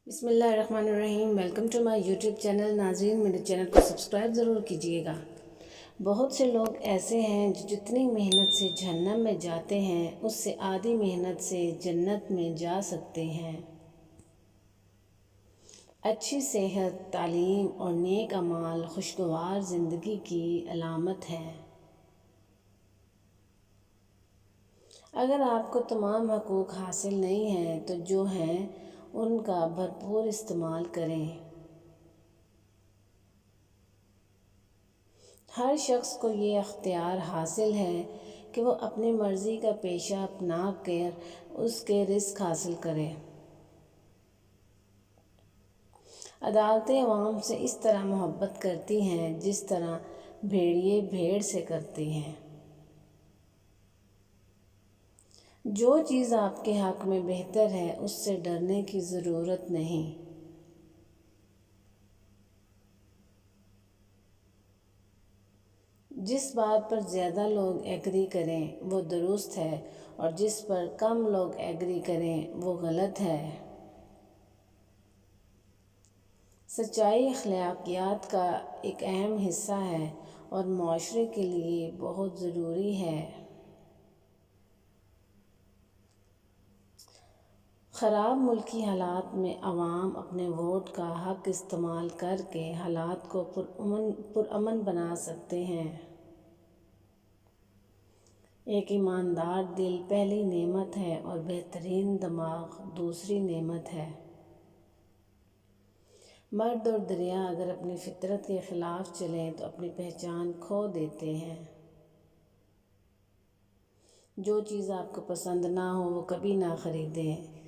بسم اللہ الرحمن الرحیم۔ Welcome to my YouTube channel. ناظرین، میرے چینل کو سبسکرائب ضرور کیجیے گا۔ بہت سے لوگ ایسے ہیں جو جتنی محنت سے جہنم میں جاتے ہیں اس سے آدھی محنت سے جنت میں جا سکتے ہیں۔ اچھی صحت، تعلیم اور نیک اعمال خوشگوار زندگی کی علامت ہے۔ اگر آپ کو تمام حقوق حاصل نہیں ہیں تو جو ہیں ان کا بھرپور استعمال کریں۔ ہر شخص کو یہ اختیار حاصل ہے کہ وہ اپنی مرضی کا پیشہ اپنا کر اس کے رزق حاصل کرے۔ عدالتیں عوام سے اس طرح محبت کرتی ہیں جس طرح بھیڑیے بھیڑ سے کرتے ہیں۔ جو چیز آپ کے حق میں بہتر ہے اس سے ڈرنے کی ضرورت نہیں۔ جس بات پر زیادہ لوگ ایگری کریں وہ درست ہے اور جس پر کم لوگ ایگری کریں وہ غلط ہے۔ سچائی اخلاقیات کا ایک اہم حصہ ہے اور معاشرے کے لیے بہت ضروری ہے۔ خراب ملکی حالات میں عوام اپنے ووٹ کا حق استعمال کر کے حالات کو پرامن بنا سکتے ہیں۔ ایک ایماندار دل پہلی نعمت ہے اور بہترین دماغ دوسری نعمت ہے۔ مرد اور دریا اگر اپنی فطرت کے خلاف چلیں تو اپنی پہچان کھو دیتے ہیں۔ جو چیز آپ کو پسند نہ ہو وہ کبھی نہ خریدیں۔